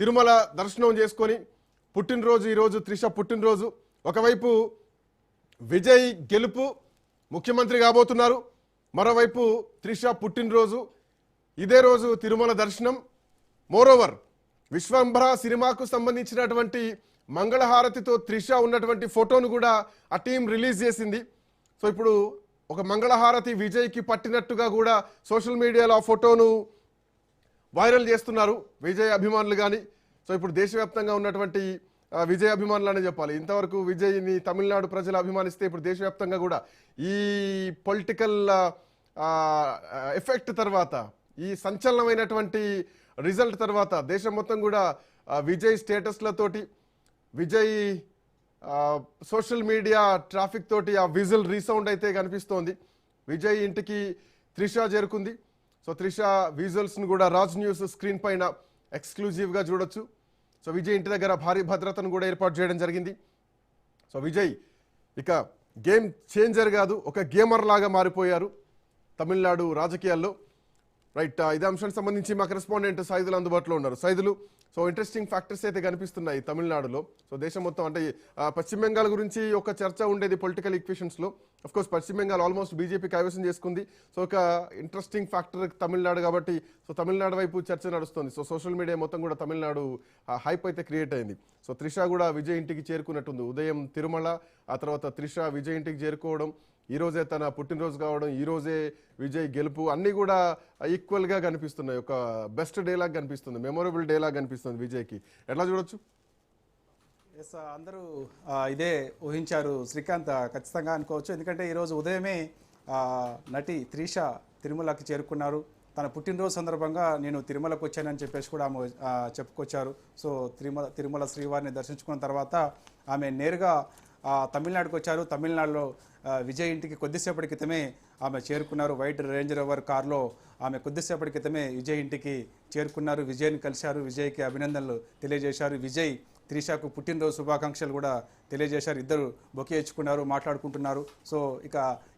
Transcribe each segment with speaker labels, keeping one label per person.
Speaker 1: తిరుమల దర్శనం చేసుకొని పుట్టినరోజు ఈరోజు త్రిష పుట్టినరోజు. ఒకవైపు విజయ్ గెలుపు, ముఖ్యమంత్రి కాబోతున్నారు. మరోవైపు త్రిష పుట్టినరోజు, ఇదే రోజు తిరుమల దర్శనం. మోరోవర్ విశ్వంభర సినిమాకు సంబంధించినటువంటి మంగళహారతితో త్రిష ఉన్నటువంటి ఫోటోను కూడా ఆ టీం రిలీజ్ చేసింది. సో ఇప్పుడు ఒక మంగళహారతి విజయ్కి పట్టినట్టుగా కూడా సోషల్ మీడియాలో ఆ ఫోటోను వైరల్ చేస్తున్నారు విజయ్ అభిమానులు కానీ. సో ఇప్పుడు దేశవ్యాప్తంగా ఉన్నటువంటి విజయ్ అభిమానులు అనే చెప్పాలి. ఇంతవరకు విజయ్ని తమిళనాడు ప్రజలు అభిమానిస్తే ఇప్పుడు దేశవ్యాప్తంగా కూడా ఈ పొలిటికల్ ఎఫెక్ట్ తర్వాత, ఈ సంచలనమైనటువంటి రిజల్ట్ తర్వాత దేశం మొత్తం కూడా విజయ్ స్టేటస్లతోటి, విజయ్ సోషల్ మీడియా ట్రాఫిక్ తోటి ఆ విజిల్ రీసౌండ్ అయితే కనిపిస్తోంది. విజయ్ ఇంటికి త్రిష చేరుకుంది. సో త్రిష విజువల్స్ను కూడా రాజ్ న్యూస్ స్క్రీన్ పైన ఎక్స్క్లూజివ్గా చూడొచ్చు. సో విజయ్ ఇంటి దగ్గర భారీ భద్రతను కూడా ఏర్పాటు చేయడం జరిగింది. సో విజయ్ ఇక గేమ్ చేంజర్ కాదు, ఒక గేమర్ లాగా మారిపోయారు తమిళనాడు రాజకీయాల్లో. రైట్, ఇదే అంశానికి సంబంధించి మా కరెస్పాండెంట్ సైదులు అందుబాటులో ఉన్నారు. సైదులు, సో ఇంట్రెస్టింగ్ ఫ్యాక్టర్స్ అయితే కనిపిస్తున్నాయి తమిళనాడులో. సో దేశం మొత్తం అంటే పశ్చిమ బెంగాల్ గురించి ఒక చర్చ ఉండేది పొలిటికల్ ఈక్వేషన్స్లో. అఫ్ కోర్స్ పశ్చిమ బెంగాల్ ఆల్మోస్ట్ బీజేపీ కైవసం చేసుకుంది. సో ఒక ఇంట్రెస్టింగ్ ఫ్యాక్టర్ తమిళనాడు కాబట్టి సో తమిళనాడు వైపు చర్చ నడుస్తుంది. సో సోషల్ మీడియా మొత్తం కూడా తమిళనాడు హైప్ అయితే క్రియేట్ అయింది. సో త్రిష కూడా విజయ్ ఇంటికి చేరుకున్నట్టుంది. ఉదయం తిరుమల, ఆ తర్వాత త్రిష విజయ్ ఇంటికి చేరుకోవడం, ఈరోజే తన పుట్టినరోజు కావడం, ఈరోజే విజయ్ గెలుపు, అన్నీ కూడా ఈక్వల్గా కనిపిస్తున్నాయి. ఒక బెస్ట్ డేలాగా కనిపిస్తుంది, మెమొరబుల్ డేలాగా కనిపిస్తుంది విజయ్కి. ఎట్లా చూడొచ్చు?
Speaker 2: ఎస్, అందరూ ఇదే ఊహించారు శ్రీకాంత్, ఖచ్చితంగా అనుకోవచ్చు. ఎందుకంటే ఈరోజు ఉదయమే నటి త్రిష తిరుమలకి చేరుకున్నారు. తన పుట్టినరోజు సందర్భంగా నేను తిరుమలకు వచ్చానని చెప్పేసి కూడా ఆమె చెప్పుకొచ్చారు. సో తిరుమల శ్రీవారిని దర్శించుకున్న తర్వాత ఆమె నేరుగా తమిళనాడుకు వచ్చారు. తమిళనాడులో విజయ్ ఇంటికి కొద్దిసేపటి క్రితమే ఆమె చేరుకున్నారు. వైట్ రేంజ్ రోవర్ కార్లో ఆమె కొద్దిసేపటి క్రితమే విజయ్ ఇంటికి చేరుకున్నారు. విజయ్ని కలిశారు, విజయ్కి అభినందనలు తెలియజేశారు. విజయ్ త్రిషకు పుట్టినరోజు శుభాకాంక్షలు కూడా తెలియజేశారు. ఇద్దరు బొకే ఇచ్చుకున్నారు, మాట్లాడుకుంటున్నారు. సో ఇక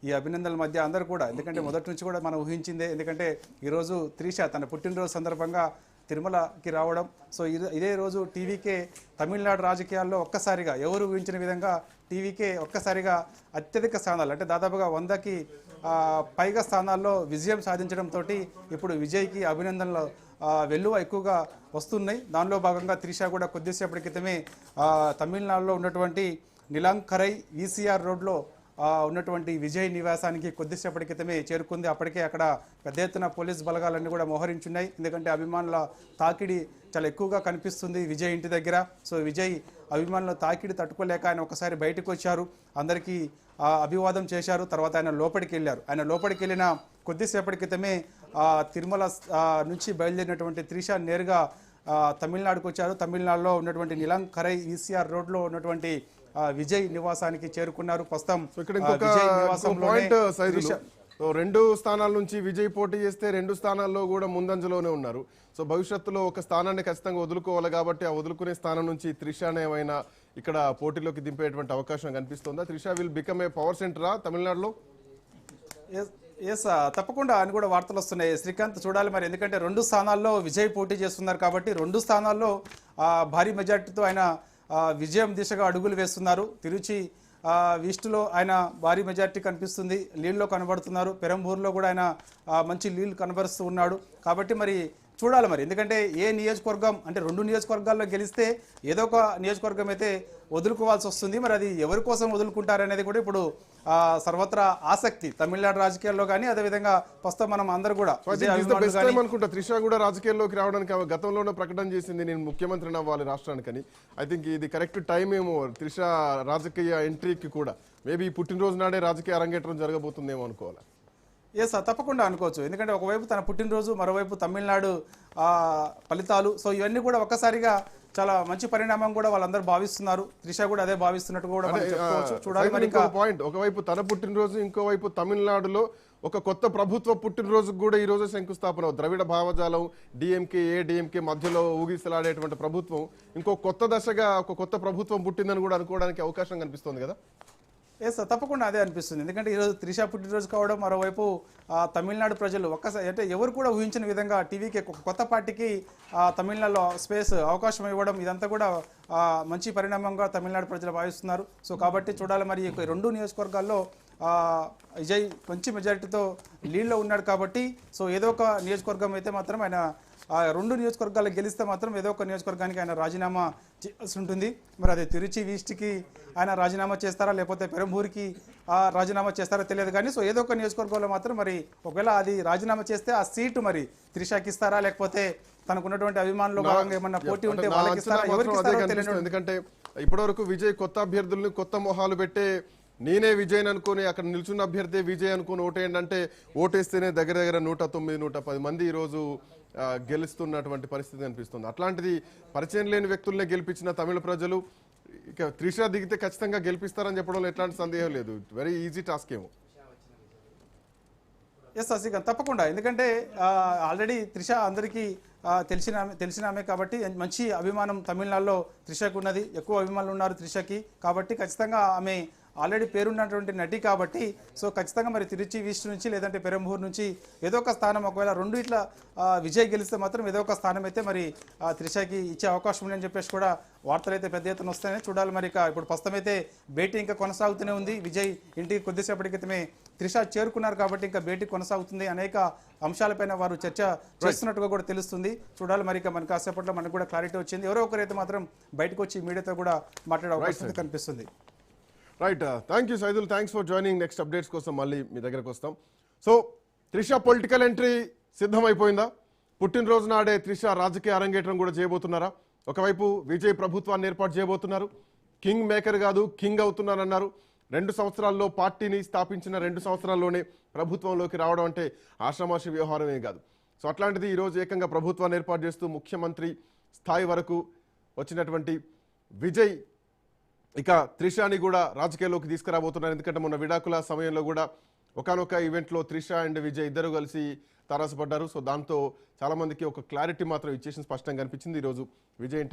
Speaker 2: ఈ అభినందనల మధ్య అందరూ కూడా, ఎందుకంటే మొదటి నుంచి కూడా మనం ఊహించిందే, ఎందుకంటే ఈరోజు త్రిష తన పుట్టినరోజు సందర్భంగా తిరుమలకి రావడం. సో ఇదే రోజు టీవీకే తమిళనాడు రాజకీయాల్లో ఒక్కసారిగా ఎవరు ఊహించిన విధంగా టీవీకే ఒక్కసారిగా అత్యధిక స్థానాలు, అంటే దాదాపుగా 100కి పైగా స్థానాల్లో విజయం సాధించడంతో ఇప్పుడు విజయ్కి అభినందనలు వెల్లువ ఎక్కువగా వస్తున్నాయి. దానిలో భాగంగా త్రిష కూడా కొద్దిసేపటి క్రితమే తమిళనాడులో ఉన్నటువంటి నిలంకరై ఈసీఆర్ రోడ్లో ఉన్నటువంటి విజయ్ నివాసానికి కొద్దిసేపటి క్రితమే చేరుకుంది. అప్పటికే అక్కడ పెద్ద ఎత్తున పోలీస్ బలగాలన్నీ కూడా మోహరించున్నాయి. ఎందుకంటే అభిమానుల తాకిడి చాలా ఎక్కువగా కనిపిస్తుంది విజయ్ ఇంటి దగ్గర. సో విజయ్ అభిమానుల తాకిడి తట్టుకోలేక ఆయన ఒకసారి బయటకు వచ్చారు, అందరికీ అభివాదం చేశారు. తర్వాత ఆయన లోపలికి వెళ్ళారు. ఆయన లోపలికి వెళ్ళిన కొద్దిసేపటి క్రితమే తిరుమల నుంచి బయలుదేరినటువంటి త్రిష నేరుగా తమిళనాడుకు వచ్చారు. తమిళనాడులో ఉన్నటువంటి నిలంకరై ఈసీఆర్ రోడ్లో ఉన్నటువంటి విజయ్ నివాసానికి చేరుకున్నారు. ప్రస్తుతం
Speaker 1: రెండు స్థానాల నుంచి విజయ్ పోటీ చేస్తే 2 స్థానాల్లో కూడా ముందంజలోనే ఉన్నారు. సో భవిష్యత్తులో ఒక స్థానాన్ని ఖచ్చితంగా వదులుకోవాలి కాబట్టి ఆ వదులుకునే స్థానం నుంచి త్రిషానే ఏమైనా ఇక్కడ పోటీలోకి దింపేటువంటి అవకాశం కనిపిస్తుందా? Trisha will become a power సెంటరా తమిళనాడులో?
Speaker 2: ఎస్, తప్పకుండా అని కూడా వార్తలు వస్తున్నాయి శ్రీకాంత్. చూడాలి మరి, ఎందుకంటే 2 స్థానాల్లో విజయ్ పోటీ చేస్తున్నారు కాబట్టి 2 స్థానాల్లో భారీ మెజార్టీతో ఆయన విజయం దిశగా అడుగులు వేస్తున్నారు. తిరుచి ఈస్ట్లో ఆయన భారీ మెజార్టీ కనిపిస్తుంది, లీడ్లో కనబడుతున్నారు. పెరంబూరులో కూడా ఆయన మంచి లీడ్ కనబరుస్తూ ఉన్నాడు. కాబట్టి మరి చూడాలి మరి, ఎందుకంటే ఏ నియోజకవర్గం, అంటే 2 నియోజకవర్గాల్లో గెలిస్తే ఏదో ఒక నియోజకవర్గం అయితే వదులుకోవాల్సి వస్తుంది. మరి అది ఎవరి కోసం వదులుకుంటారనేది కూడా ఇప్పుడు సర్వత్రా ఆసక్తి తమిళనాడు రాజకీయాల్లో కానీ, అదేవిధంగా ప్రస్తుతం మనం అందరూ కూడా
Speaker 1: అనుకుంటా త్రిష కూడా రాజకీయాల్లోకి రావడానికి గతంలోనే ప్రకటన చేసింది, నేను ముఖ్యమంత్రిని అవ్వాలి రాష్ట్రానికని. ఐ థింక్ ఇది కరెక్ట్ టైం ఏమో త్రిష రాజకీయ ఎంట్రీకి కూడా. మేబీ పుట్టినరోజు నాడే రాజకీయ అరంగేట్రం జరగబోతుందేమో అనుకోవాలి.
Speaker 2: ఎస్, తప్పకుండా అనుకోవచ్చు. ఎందుకంటే ఒకవైపు తన పుట్టినరోజు, మరోవైపు తమిళనాడు ఫలితాలు. సో ఇవన్నీ కూడా ఒక్కసారిగా చాలా మంచి పరిణామం కూడా వాళ్ళందరూ భావిస్తున్నారు. త్రిష కూడా అదే భావిస్తున్నట్టు కూడా చూడాలి.
Speaker 1: పాయింట్, ఒకవైపు తన పుట్టినరోజు, ఇంకోవైపు తమిళనాడులో ఒక కొత్త ప్రభుత్వ పుట్టినరోజుకు కూడా ఈ రోజు శంకుస్థాపన. ద్రవిడ భావజాలం, డిఎంకే ఏడీఎంకే మధ్యలో ఊగిసలాడేటువంటి ప్రభుత్వం ఇంకో కొత్త దశగా ఒక కొత్త ప్రభుత్వం పుట్టిందని కూడా అనుకోవడానికి అవకాశం కనిపిస్తుంది కదా?
Speaker 2: ఎస్ తప్పకుండా అదే అనిపిస్తుంది. ఎందుకంటే ఈరోజు త్రిష పుట్టినరోజు కావడం, మరోవైపు తమిళనాడు ప్రజలు ఒక్కసారి అంటే ఎవరు కూడా ఊహించిన విధంగా టీవీకి ఒక కొత్త పార్టీకి తమిళనాడులో స్పేస్ అవకాశం ఇవ్వడం, ఇదంతా కూడా మంచి పరిణామంగా తమిళనాడు ప్రజలు భావిస్తున్నారు. సో కాబట్టి చూడాలి మరి ఈ రెండు నియోజకవర్గాల్లో విజయ్ మంచి మెజారిటీతో లీడ్లో ఉన్నాడు కాబట్టి సో ఏదో ఒక నియోజకవర్గం అయితే మాత్రం ఆయన రెండు నియోజకవర్గాలు గెలిస్తే మాత్రం ఏదో ఒక నియోజకవర్గానికి ఆయన రాజీనామా చేయాల్సి ఉంటుంది. మరి అది తిరుచి ఈస్ట్కి ఆయన రాజీనామా చేస్తారా, లేకపోతే పెరంబూరికి రాజీనామా చేస్తారో తెలియదు కానీ సో ఏదో ఒక నియోజకవర్గంలో మాత్రం మరి ఒకవేళ అది రాజీనామా చేస్తే ఆ సీటు మరి త్రిషకి ఇస్తారా, లేకపోతే తనకు ఉన్నటువంటి అభిమానులు భాగంగా ఏమన్నా పోటీ ఉంటే వాళ్ళకి ఇస్తారా, ఎవరికి ఇస్తారో తెలియదు.
Speaker 1: ఎందుకంటే ఇప్పటివరకు విజయ్ కొత్త అభ్యర్థులను కొత్త మొహాలు పెట్టే నేనే విజయ్ అనుకుని అక్కడ నిల్చున్న అభ్యర్థి విజయ్ అనుకుని ఓటేయండి అంటే ఓటేస్తేనే దగ్గర 109, 110 మంది ఈరోజు గెలుస్తున్నటువంటి పరిస్థితి అనిపిస్తుంది. అట్లాంటిది పరిచయం లేని వ్యక్తులనే గెలిపించిన తమిళ ప్రజలు ఇక త్రిష దిగితే ఖచ్చితంగా గెలిపిస్తారని చెప్పడంలో ఎట్లాంటి సందేహం లేదు. వెరీ ఈజీ టాస్క్ ఏమో.
Speaker 2: ఎస్ శశికాంత్ తప్పకుండా, ఎందుకంటే ఆల్రెడీ త్రిష అందరికీ తెలిసిన ఆమె కాబట్టి మంచి అభిమానం తమిళనాడులో త్రిషకు ఉన్నది, ఎక్కువ అభిమానులు ఉన్నారు త్రిషకి. కాబట్టి ఖచ్చితంగా ఆమె ఆల్రెడీ పేరున్నటువంటి నటి కాబట్టి సో ఖచ్చితంగా మరి తిరుచి ఈస్ట్ నుంచి లేదంటే పెరంబూర్ నుంచి ఏదో ఒక స్థానం, ఒకవేళ రెండు ఇట్లా విజయ్ గెలిస్తే మాత్రం ఏదో ఒక స్థానం అయితే మరి త్రిషకి ఇచ్చే అవకాశం ఉందని చెప్పేసి కూడా వార్తలు అయితే పెద్ద ఎత్తున వస్తాయని చూడాలి. మరి ఇప్పుడు ప్రస్తుతం అయితే భేటీ ఇంకా కొనసాగుతూనే ఉంది. విజయ్ ఇంటికి కొద్దిసేపటి క్రితమే త్రిష చేరుకున్నారు కాబట్టి ఇంకా భేటీ కొనసాగుతుంది. అనేక అంశాలపైన వారు చర్చ చేస్తున్నట్టుగా కూడా తెలుస్తుంది. చూడాలి మరి మనకి కాసేపట్లో మనకు కూడా క్లారిటీ వచ్చింది. ఎవరో ఒకరైతే మాత్రం బయటకు వచ్చి మీడియాతో కూడా మాట్లాడే అవకాశం కనిపిస్తుంది.
Speaker 1: Right, thank you Saidul, thanks for joining. Next updates కోసం మళ్ళీ మీ దగ్గరకు వస్తాం. సో త్రిష పొలిటికల్ ఎంట్రీ సిద్ధమైపోయిందా? పుట్టినరోజు నాడే త్రిష రాజకీయ అరంగేట్రం కూడా చేయబోతున్నారా? ఒకవైపు విజయ్ ప్రభుత్వాన్ని ఏర్పాటు చేయబోతున్నారు, కింగ్ మేకర్ కాదు కింగ్ అవుతున్నారన్నారు. 2 సంవత్సరాల్లో పార్టీని స్థాపించిన 2 సంవత్సరాల్లోనే ప్రభుత్వంలోకి రావడం అంటే ఆషామాషి వ్యవహారమే కాదు. సో అట్లాంటిది ఈరోజు ఏకంగా ప్రభుత్వాన్ని ఏర్పాటు చేస్తూ ముఖ్యమంత్రి స్థాయి వరకు వచ్చినటువంటి విజయ్ ఇక త్రిషాని కూడా రాజకీయాల్లోకి తీసుకురాబోతున్నారు. ఎందుకంటే మొన్న విడాకుల సమయంలో కూడా ఒకానొక ఈవెంట్లో త్రిష అండ్ విజయ్ ఇద్దరు కలిసి తారసపడ్డారు. సో దాంతో చాలా మందికి ఒక క్లారిటీ మాత్రం ఇచ్చేసి స్పష్టంగా కనిపించింది. ఈరోజు విజయ్ ఇంటికి